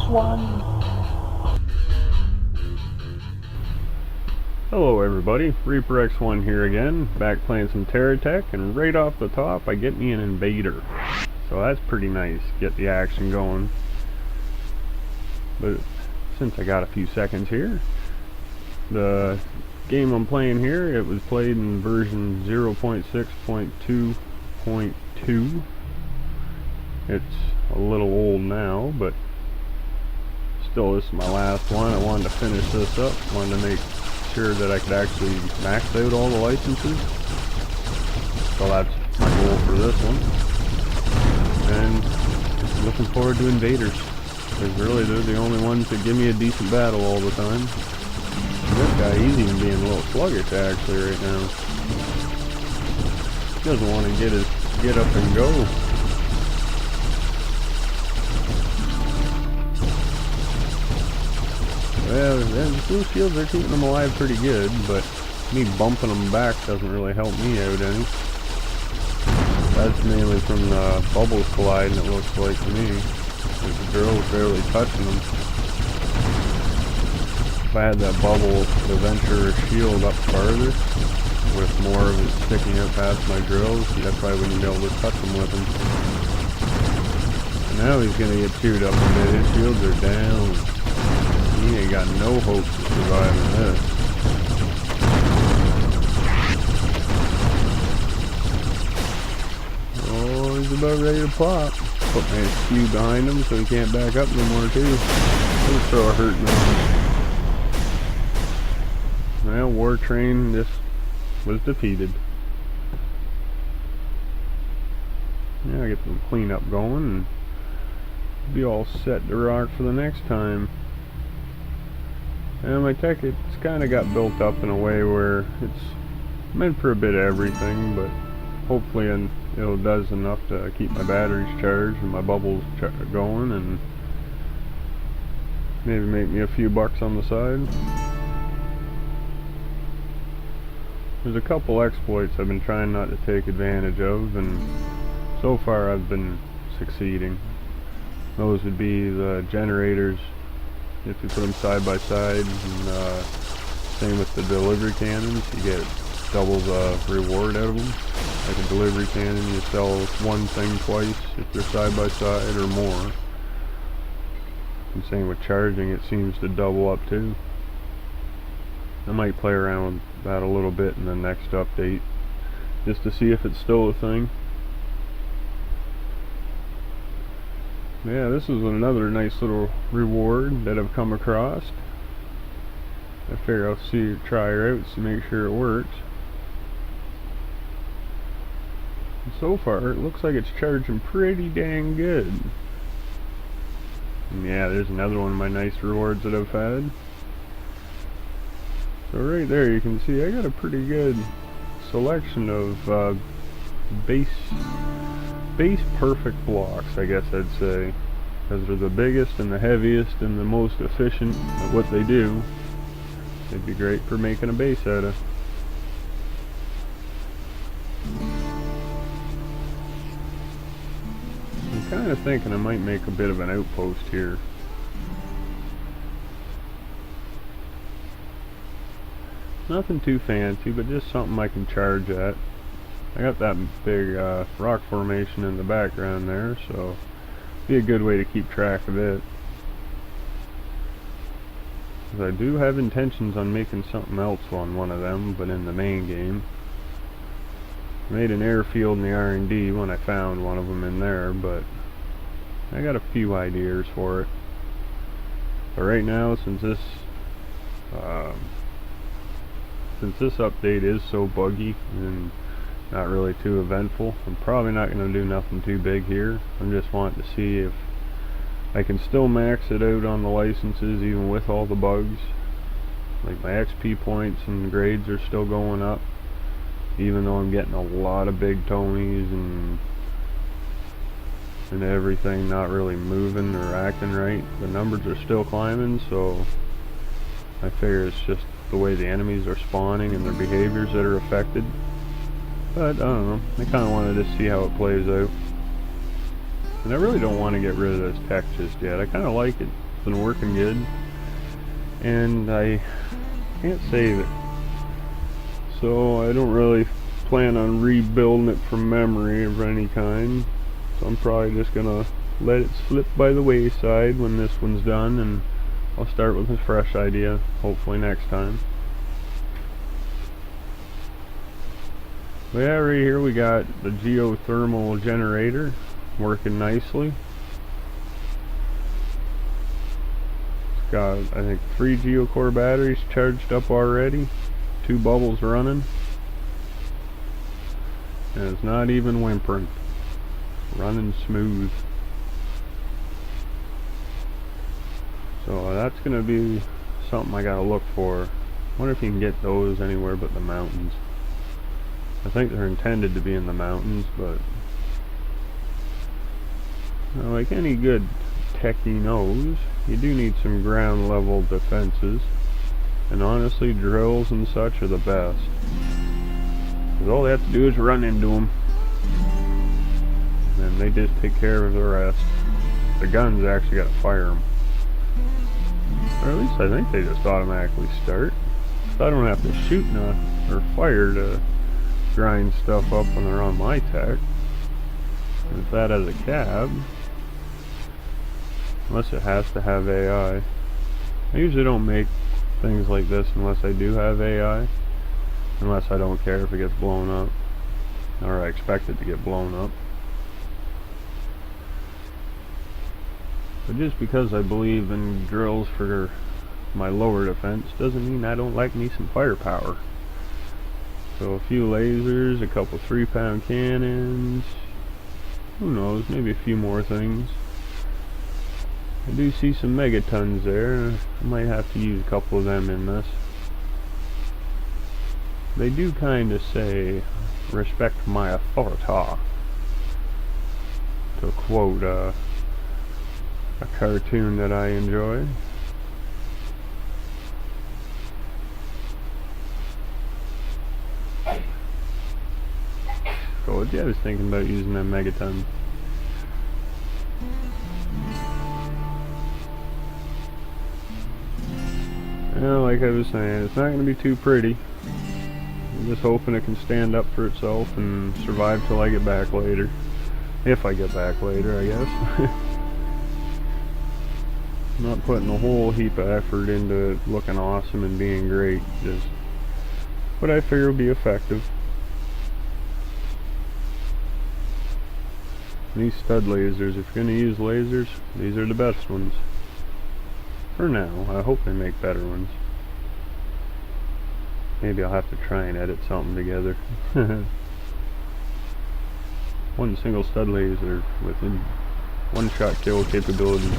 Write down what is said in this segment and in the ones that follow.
X1. Hello everybody, Reaper X1 here again, back playing some Terra, and right off the top I get me an invader. So that's pretty nice, get the action going. But since I got a few seconds here, the game I'm playing here, it was played in version 0.6.2.2. It's a little old now, but still this is my last one. I wanted to finish this up, wanted to make sure that I could actually max out all the licenses. So that's my goal for this one. And looking forward to invaders, because really they're the only ones that give me a decent battle all the time. And this guy, he's even being a little sluggish actually right now. He doesn't want to get up and go. Well, blue shields are keeping them alive pretty good, but me bumping them back doesn't really help me out any. That's mainly from the bubbles colliding, it looks like to me. The drill's barely touching them. If I had that bubble, the Venture shield up farther, with more of it sticking out past my drills, I probably wouldn't be able to touch them with them. And now he's going to get chewed up a bit. His shields are down. He ain't got no hope of surviving this. Oh, he's about ready to pop. Put my SQ behind him so he can't back up no more too. Let's throw a hurt now. Well, War Train just was defeated. Yeah, I get some cleanup going and be all set to rock for the next time. And my tech, it's kind of got built up in a way where it's meant for a bit of everything, but hopefully it does enough to keep my batteries charged and my bubbles going, and maybe make me a few bucks on the side. There's a couple exploits I've been trying not to take advantage of, and so far I've been succeeding. Those would be the generators, if you put them side by side, and same with the delivery cannons, you get double the reward out of them. Like a delivery cannon, you sell one thing twice if they're side by side or more. And same with charging, it seems to double up too. I might play around with that a little bit in the next update, just to see if it's still a thing. Yeah, this is another nice little reward that I've come across. I figure I'll try her out to make sure it works. And so far, it looks like it's charging pretty dang good. And yeah, there's another one of my nice rewards that I've had. So right there you can see I got a pretty good selection of base perfect blocks, I guess I'd say, because they're the biggest and the heaviest and the most efficient at what they do. They'd be great for making a base out of. I'm kind of thinking I might make a bit of an outpost here. Nothing too fancy, but just something I can charge at. I got that big rock formation in the background there, so be a good way to keep track of it. Because I do have intentions on making something else on one of them, but in the main game. I made an airfield in the R&D when I found one of them in there, but I got a few ideas for it. But right now, since this update is so buggy and not really too eventful, I'm probably not going to do nothing too big here. I'm just wanting to see if I can still max it out on the licenses even with all the bugs. Like my XP points and grades are still going up, even though I'm getting a lot of big Tonys and everything not really moving or acting right. The numbers are still climbing, so I figure it's just the way the enemies are spawning and their behaviors that are affected. But I don't know, I kind of wanted to see how it plays out. And I really don't want to get rid of this tech just yet. I kind of like it. been working good, and I can't save it. So I don't really plan on rebuilding it from memory of any kind. So I'm probably just gonna let it slip by the wayside when this one's done, and I'll start with a fresh idea, hopefully next time. But yeah, right here we got the geothermal generator working nicely. It's got, I think, 3 geocore batteries charged up already, 2 bubbles running, and it's not even whimpering. It's running smooth. So that's gonna be something I gotta look for. Wonder if you can get those anywhere but the mountains. I think they're intended to be in the mountains, but like any good techie knows, you do need some ground level defenses, and honestly drills and such are the best, because all they have to do is run into them and they just take care of the rest. The guns actually gotta fire them, or at least I think they just automatically start, so I don't have to shoot or fire to grind stuff up when they're on my tech. With that as a cab, unless it has to have AI. I usually don't make things like this unless I do have AI, unless I don't care if it gets blown up, or I expect it to get blown up. But just because I believe in drills for my lower defense doesn't mean I don't like me some firepower. So a few lasers, a couple 3-pound cannons, who knows, maybe a few more things. I do see some megatons there. I might have to use a couple of them in this. They do kind of say, respect my authority, to quote a cartoon that I enjoy. So yeah, I was thinking about using that megaton. Yeah, like I was saying, it's not going to be too pretty. I'm just hoping it can stand up for itself and survive till I get back later. If I get back later, I guess. I'm not putting a whole heap of effort into it looking awesome and being great, just what I figure will be effective. These stud lasers, if you're going to use lasers, these are the best ones. For now. I hope they make better ones. Maybe I'll have to try and edit something together. One single stud laser with one-shot kill capability.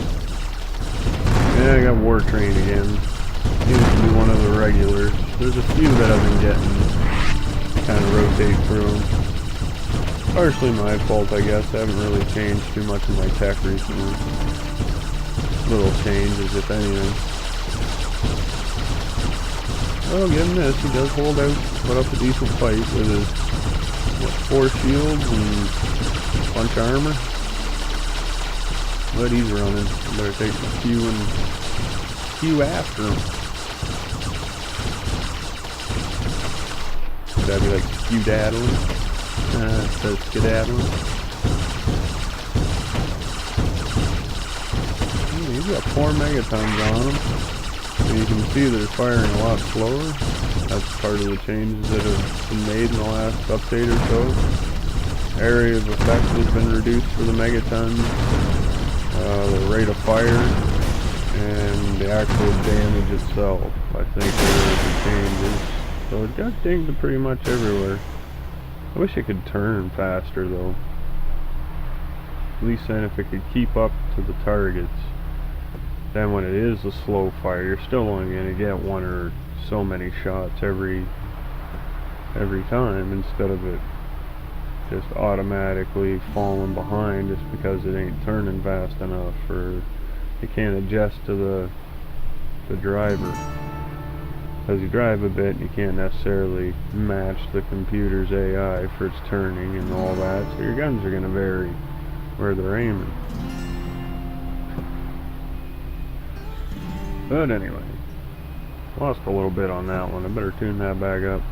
Yeah, I got War Train again. Seems to be one of the regulars. There's a few that I've been getting. Kind of rotate through them. Partially my fault, I guess. I haven't really changed too much in my tech recently. Little changes, if anything. Well, given this, he does hold out, put up a decent fight with his, what, 4 shields and a bunch of armor. But he's running. I better take a few after him. That'd be like skedaddling. So skedaddling. He's got 4 megatons on him. And you can see they're firing a lot slower. That's part of the changes that have been made in the last update or so. Area of effect has been reduced for the megatons. The rate of fire and the actual damage itself, I think there are the changes. So it got dinged pretty much everywhere. I wish it could turn faster though. At least then if it could keep up to the targets. Then when it is a slow fire, you're still only going to get 1 or so many shots every time, instead of it just automatically falling behind just because it ain't turning fast enough, or it can't adjust to the driver. As you drive a bit, you can't necessarily match the computer's AI for its turning and all that, so your guns are going to vary where they're aiming. But anyway, lost a little bit on that one. I better tune that back up.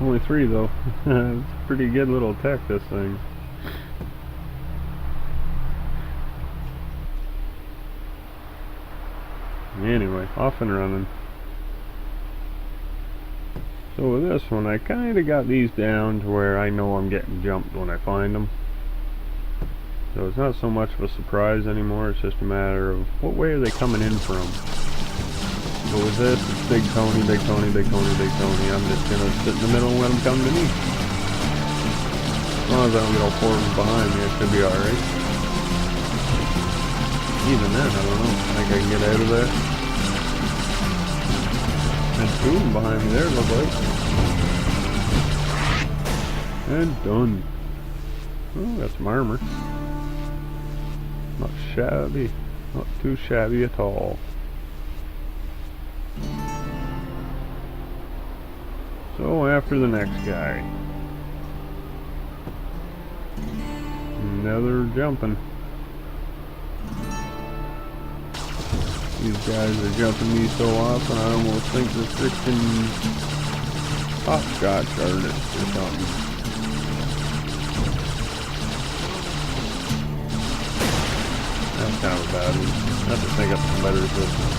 Only 3 though. It's a pretty good little tech, this thing. Anyway, off and running. So with this one, I kind of got these down to where I know I'm getting jumped when I find them. So it's not so much of a surprise anymore, it's just a matter of what way are they coming in from. So with this, it's Big Tony, Big Tony, Big Tony, Big Tony. I'm just going to sit in the middle and let them come to me. As long as I don't get all 4 of them behind me, it should be alright. Even then, I don't know. I think I can get out of that. And 2 of them behind me there, look like. And done. Oh, got some armor. Not shabby. Not too shabby at all. So after the next guy. Now they're jumping. These guys are jumping me so often I almost think they're freaking hopscotch artists or something. That's kind of a bad one. I have to think up some better systems.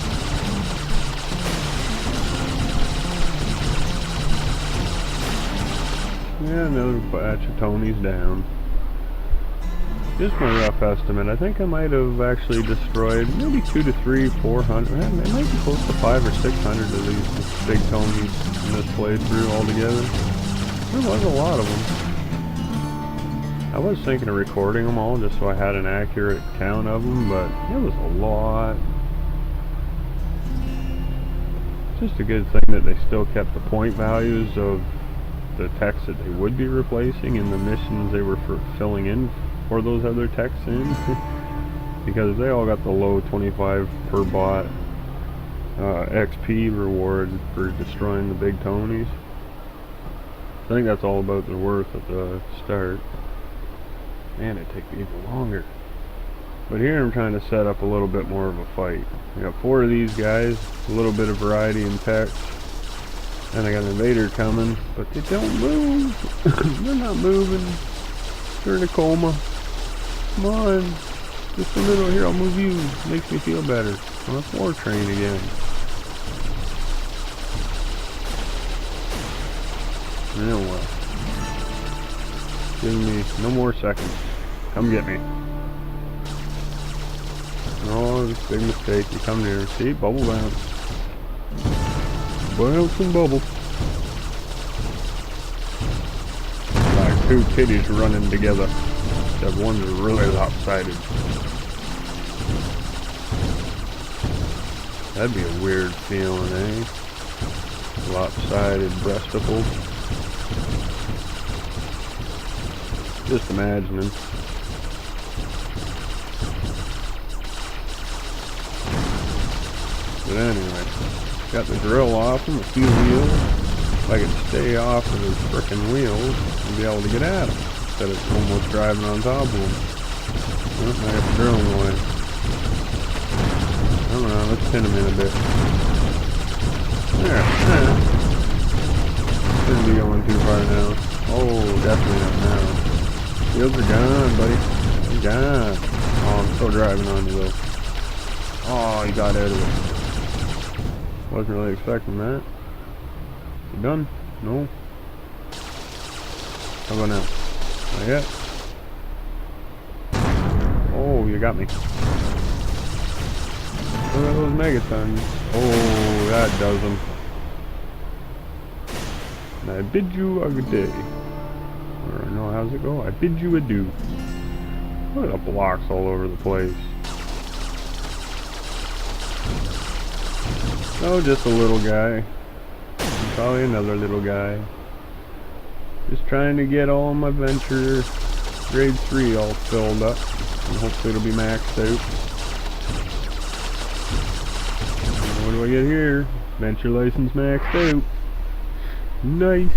Yeah, another batch of Tonys down. Just my rough estimate, I think I might have actually destroyed maybe 2 to 3, 400, it might be close to 500 or 600 of these big Tonys in this playthrough altogether. There was a lot of them. I was thinking of recording them all just so I had an accurate count of them, but it was a lot. It's just a good thing that they still kept the point values of the text that they would be replacing and the missions they were filling in for those other texts in. Because they all got the low 25 per bot XP reward for destroying the big Tonys. I think that's all about the worth at the start. Man, it takes even longer. But here I'm trying to set up a little bit more of a fight. I got 4 of these guys, a little bit of variety in text. And I got an invader coming, but they don't move. They're not moving. They're in a coma. Come on. Just a little here, I'll move you. Makes me feel better. I'm a 4 train again. Yeah, well. Give me no more seconds. Come get me. Oh, this big mistake. You come near. See? Bubble bounce. Bounce and bubble. Like 2 kitties running together. Except one's really lopsided. That'd be a weird feeling, eh? Lopsided breasticle. Just imagining. But anyway, got the grill off them, a few wheels. If I could stay off of those frickin' wheels and be able to get at them instead of almost driving on top of them. Well, I got the drill in the way. I don't know, let's pin them in a bit. There. Shouldn't be going too far now. Oh, definitely not now. Wheels are gone, buddy. They're gone. Oh, I'm still driving on you though. Oh, you got out of it. Wasn't really expecting that. You done? No? How about now? Not yet? Oh, you got me. Look at those megatons. Oh, that does them. And I bid you a good day. Or no, how's it go? I bid you adieu. Look at the blocks all over the place. Oh, just a little guy. And probably another little guy. Just trying to get all my venture grade 3 all filled up. And hopefully it'll be maxed out. And what do I get here? Venture license maxed out. Nice.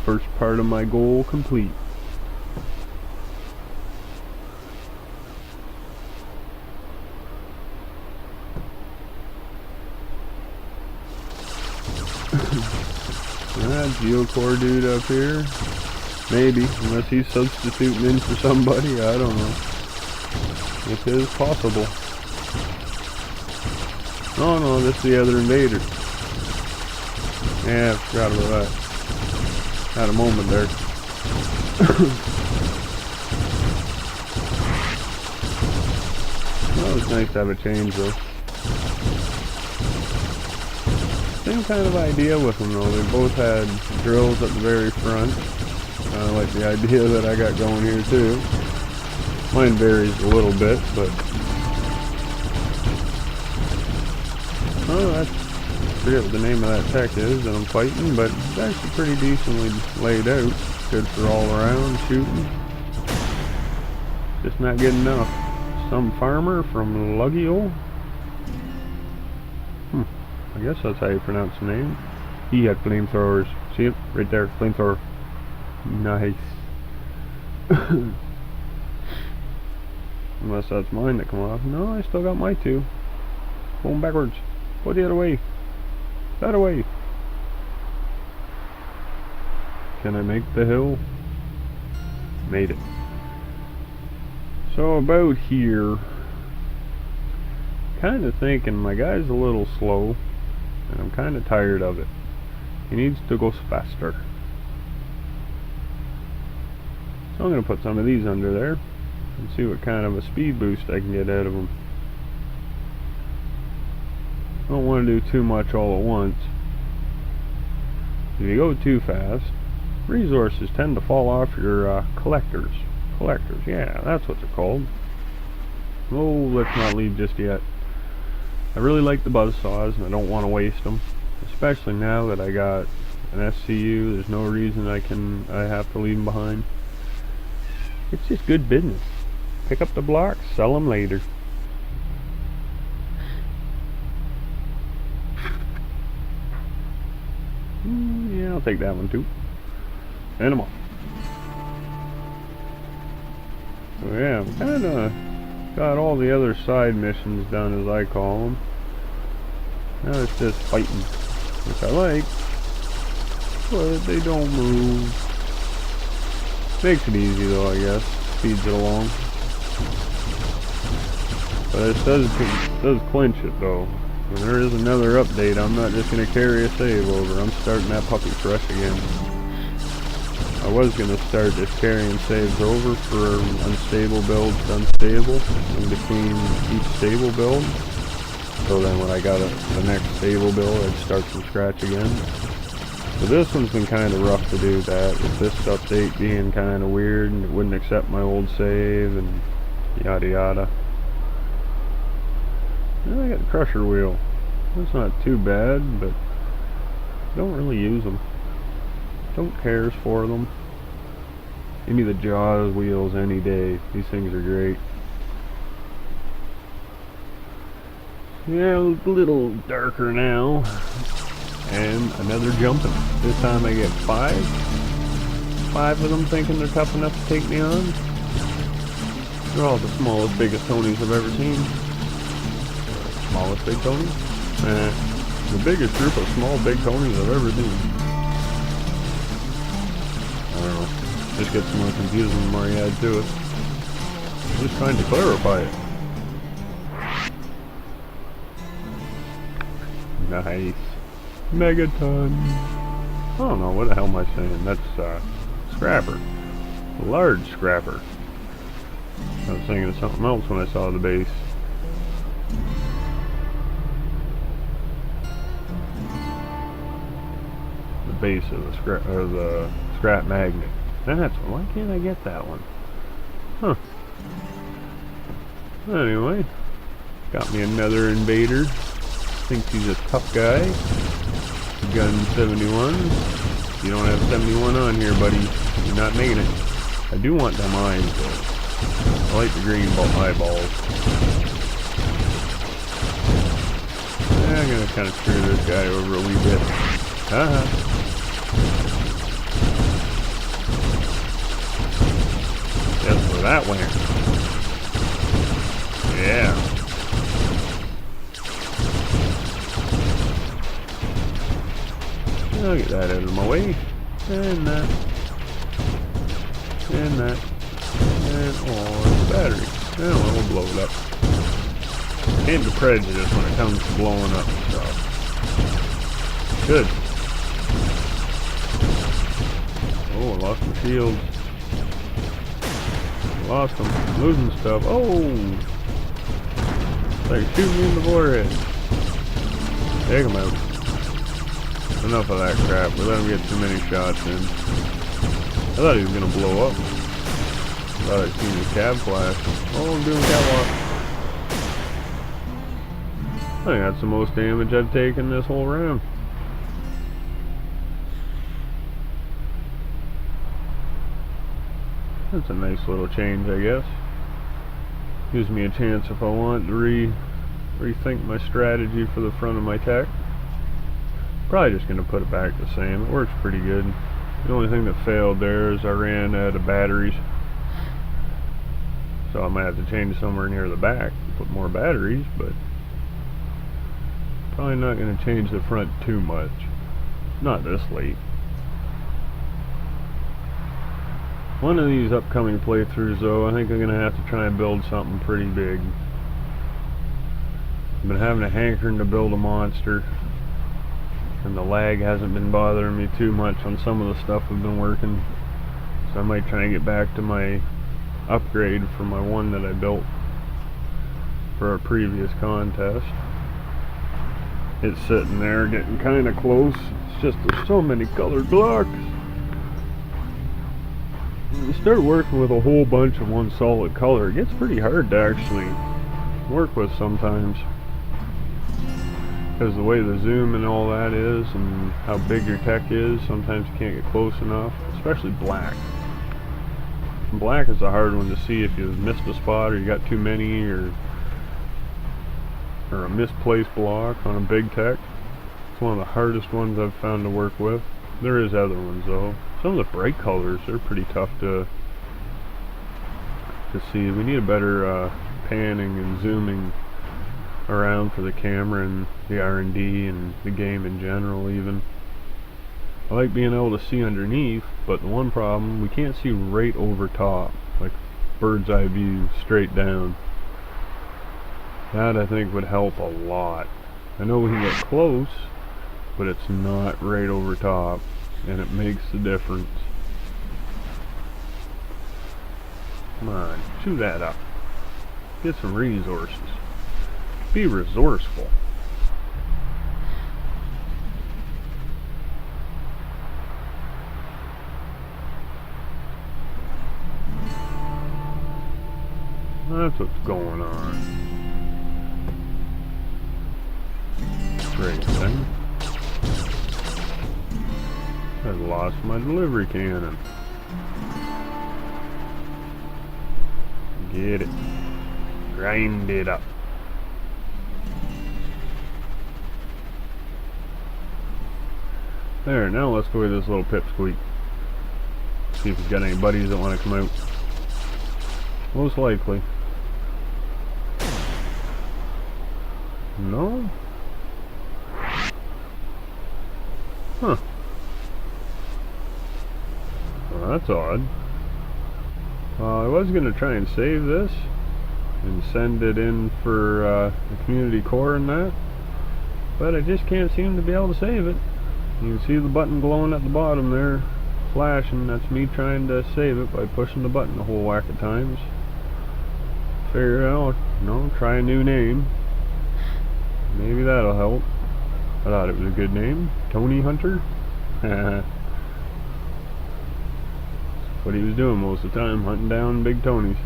First part of my goal complete. Geocore dude up here. Maybe, unless he's substituting in for somebody, I don't know. It is possible. Oh no, this is the other invader. Yeah, I forgot about that. Had a moment there. Well, it's nice to have a change though. Same kind of idea with them though. They both had drills at the very front. Kind of like the idea that I got going here too. Mine varies a little bit, but I forget what the name of that tech is that I'm fighting, but it's actually pretty decently laid out. Good for all around shooting. Just not good enough. Some farmer from Luggio. I guess that's how you pronounce the name. He had flamethrowers. See it? Right there. Flamethrower. Nice. Unless that's mine that come off. No, I still got my two. Going backwards. Go the other way. That way. Can I make the hill? Made it. So about here, kind of thinking my guy's a little slow, and I'm kind of tired of it. He needs to go faster. So I'm going to put some of these under there and see what kind of a speed boost I can get out of them. I don't want to do too much all at once. If you go too fast, resources tend to fall off your collectors. Collectors, yeah, that's what they're called. Oh, let's not leave just yet. I really like the buzzsaws and I don't want to waste them. Especially now that I got an SCU, there's no reason I have to leave them behind. It's just good business. Pick up the blocks, sell them later. Yeah, I'll take that one too. And them off. So yeah, I'm kinda got all the other side missions done, as I call them. Now it's just fighting, which I like, but they don't move. Makes it easy though, I guess. Speeds it along. But it does clinch it though. When there is another update, I'm not just going to carry a save over. I'm starting that puppy fresh again. I was going to start just carrying saves over for unstable builds to unstable, in between each stable build. So then when I got the next stable build, I'd start from scratch again. So this one's been kind of rough to do that, with this update being kind of weird and it wouldn't accept my old save and yada yada. And I got the crusher wheel. That's not too bad, but don't really use them. Don't cares for them. Give me the Jaws wheels any day. These things are great. Yeah, a little darker now. And another jumping. This time I get 5. 5 of them thinking they're tough enough to take me on. They're all the smallest, biggest Tonys I've ever seen. Smallest big Tonys? The biggest group of small big Tonys I've ever seen. I don't know. Just gets more confusing the more you add to it. Just trying to clarify it. Nice. Megaton. I don't know, what the hell am I saying? That's scrapper. A large scrapper. I was thinking of something else when I saw the base. The base of the scrap magnet. That's one. Why can't I get that one? Huh. Anyway, got me another invader. Thinks he's a tough guy. Gun 71. You don't have 71 on here, buddy. You're not making it. I do want them eyes, though. I like the green eyeballs. Yeah, I'm gonna kind of screw this guy over a wee bit. Haha. Just for that winner. Yeah. I'll get that out of my way. And that. And that. And, oh, it's a battery. Oh, we'll blow it up. Can't be prejudiced when it comes to blowing up stuff. Good. Oh, I lost my shields. Lost them. Losing stuff. Oh! It's like shooting me in the forehead. Take him out. Enough of that crap. We let him get too many shots in. I thought he was going to blow up. I thought I'd seen the cab flash. Oh, I'm doing catwalk. I think that's the most damage I've taken this whole round. That's a nice little change, I guess. Gives me a chance if I want to rethink my strategy for the front of my tech. Probably just going to put it back the same. It works pretty good. The only thing that failed there is I ran out of batteries. So I might have to change somewhere near the back to put more batteries, but probably not going to change the front too much. Not this late. One of these upcoming playthroughs though, I think I'm going to have to try and build something pretty big. I've been having a hankering to build a monster, and the lag hasn't been bothering me too much on some of the stuff I've been working. So I might try and get back to my upgrade for my one that I built for a previous contest. It's sitting there getting kind of close. It's just there's so many colored blocks. When you start working with a whole bunch of one solid color, it gets pretty hard to actually work with sometimes, because the way the zoom and all that is and how big your tech is, sometimes you can't get close enough, especially black. Black is a hard one to see if you missed a spot or you got too many or a misplaced block on a big tech. It's one of the hardest ones I've found to work with. There is other ones though. Some of the bright colors are pretty tough to see. We need a better panning and zooming around for the camera and the R&D and the game in general even. I like being able to see underneath, but the one problem, we can't see right over top, like bird's eye view straight down. That I think would help a lot. I know we can get close, but it's not right over top, and it makes the difference. Come on, chew that up. Get some resources. Be resourceful. That's what's going on. Great thing. I've lost my delivery cannon. Get it. Grind it up. There, now let's go with this little pipsqueak. See if he's got any buddies that want to come out. Most likely. No? Huh. Well, that's odd. I was going to try and save this and send it in for the community core and that, but I just can't seem to be able to save it. You can see the button glowing at the bottom there, flashing. That's me trying to save it by pushing the button a whole whack of times. Figure out, try a new name. Maybe that'll help. I thought it was a good name. Tony Hunter? That's what he was doing most of the time, hunting down big Tonys.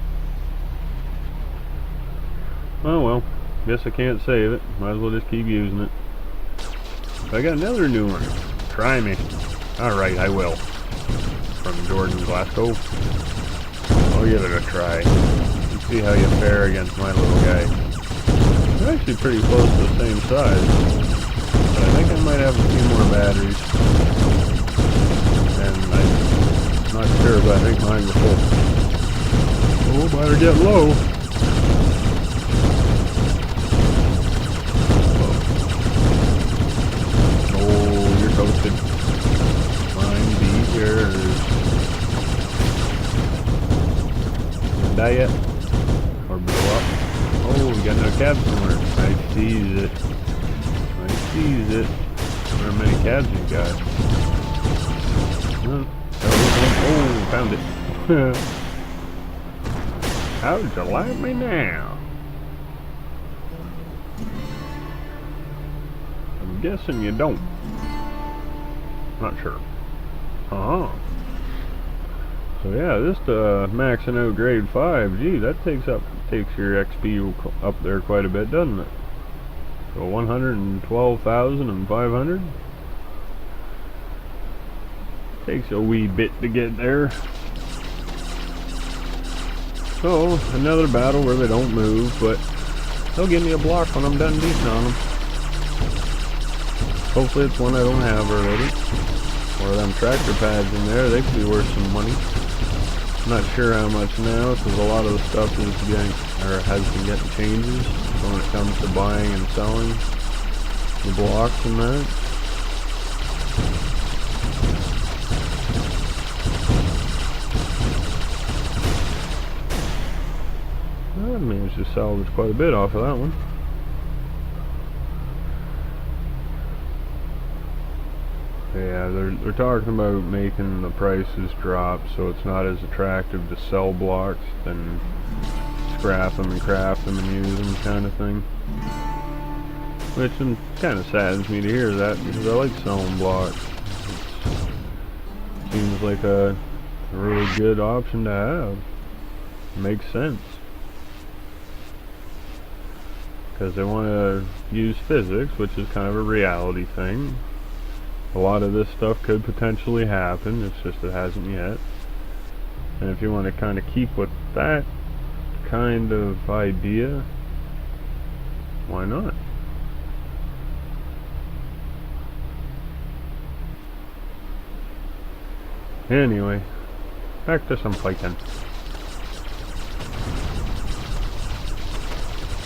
Oh well, guess I can't save it. Might as well just keep using it. I got another new one. Try me. Alright, I will. From Jordan Glasgow. I'll give it a try. And see how you fare against my little guy. They're actually pretty close to the same size. But I think I might have a few more batteries. And I'm not sure, but I think mine are full. Oh, better get low. Oh, you're toasted. die yet? Or blow up? Oh, we got another cab somewhere. I sees it. I sees it. How many cabs you got? Oh, found it. How'd you like me now? I'm guessing you don't. Not sure. So yeah, this maxing out grade 5, gee, that takes your XP up there quite a bit, doesn't it? So 112,500. Takes a wee bit to get there. So another battle where they don't move, but they'll give me a block when I'm done beating on them. Hopefully it's one I don't have already. Or them tractor pads in there, they could be worth some money. Not sure how much now, because a lot of the stuff is getting, or has been getting changes. So when it comes to buying and selling the blocks and that. I managed to salvage quite a bit off of that one. Yeah, they're talking about making the prices drop so it's not as attractive to sell blocks than scrap them and craft them and use them kind of thing. Which kind of saddens me to hear that, because I like selling blocks. It seems like a really good option to have. It makes sense. Because they want to use physics, which is kind of a reality thing. A lot of this stuff could potentially happen, it's just it hasn't yet. And if you want to kind of keep with that kind of idea, why not? Anyway, back to some fighting.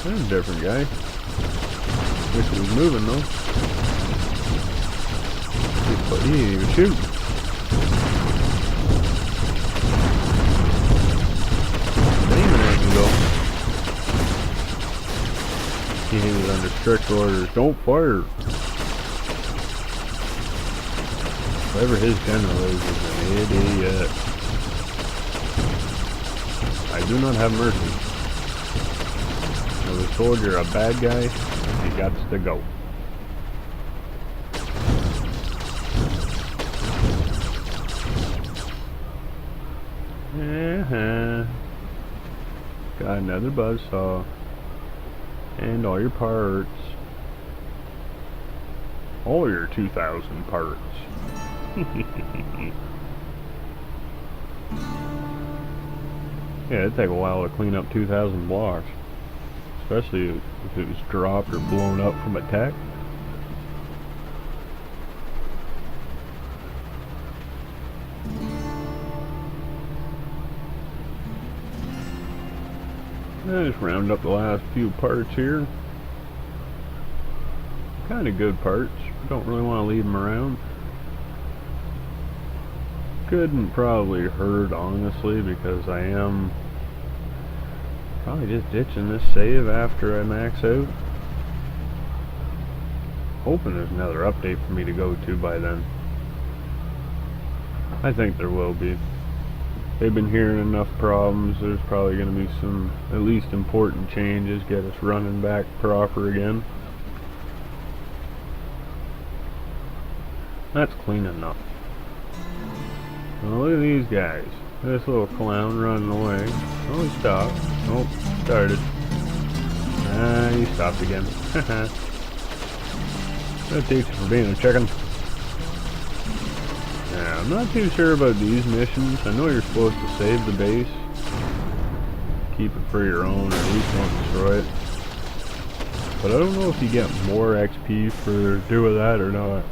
That's a different guy. Wish he was moving though. But he didn't even shoot. Aiming at him though. He was under strict orders. Don't fire. Whoever his general is an idiot. I do not have mercy. I was told you're a bad guy, you got to go. Got another buzzsaw. And all your parts. All your 2,000 parts. Yeah, it'd take a while to clean up 2,000 blocks. Especially if it was dropped or blown up from attack. I just round up the last few parts here. Kind of good parts. Don't really want to leave them around. Couldn't probably hurt, honestly, because I am probably just ditching this save after I max out. Hoping there's another update for me to go to by then. I think there will be. They've been hearing enough problems, there's probably going to be some at least important changes, get us running back proper again. That's clean enough. Now look at these guys. This little clown running away. Oh, he stopped. Oh, started. Ah, he stopped again. That takes you for being a chicken. Yeah, I'm not too sure about these missions. I know you're supposed to save the base. Keep it for your own, or at least don't destroy it. But I don't know if you get more XP for doing that or not.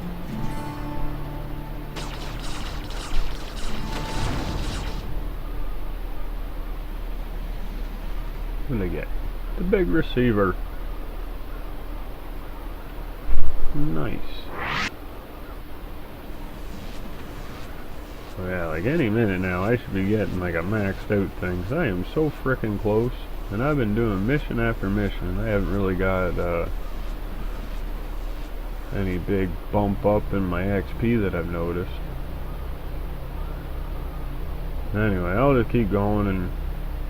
What did I get? The big receiver. Nice. So yeah, like any minute now I should be getting like a maxed out thing, 'cause I am so frickin' close. And I've been doing mission after mission. I haven't really got any big bump up in my XP that I've noticed. Anyway, I'll just keep going and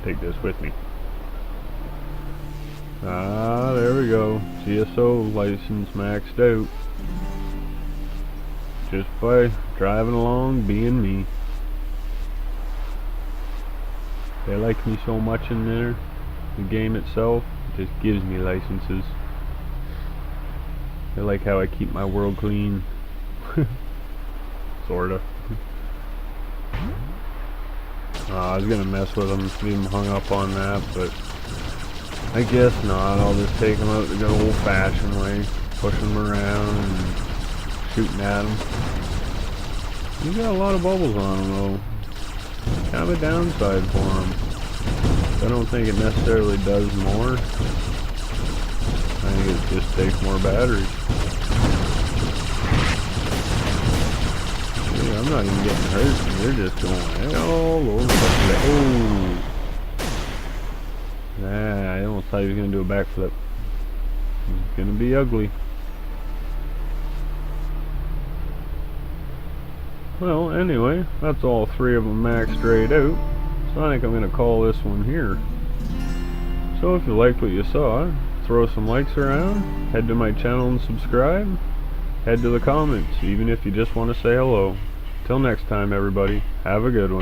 take this with me. Ah, there we go. CSO license maxed out. Just by driving along, being me. They like me so much in there. The game itself just gives me licenses. They like how I keep my world clean. Sorta. I was gonna mess with them, leave them hung up on that, but I guess not. I'll just take them out the good old-fashioned way, pushing them around and shooting at them. You got a lot of bubbles on them though. Kind of a downside for them. I don't think it necessarily does more. I think it just takes more batteries. Yeah, I'm not even getting hurt, and they're just going all over the place. Oh! Nah, I almost thought he was going to do a backflip. It's going to be ugly. Well, anyway, that's all three of them maxed straight out. So I think I'm going to call this one here. So if you liked what you saw, throw some likes around, head to my channel and subscribe, head to the comments, even if you just want to say hello. Till next time everybody, have a good one.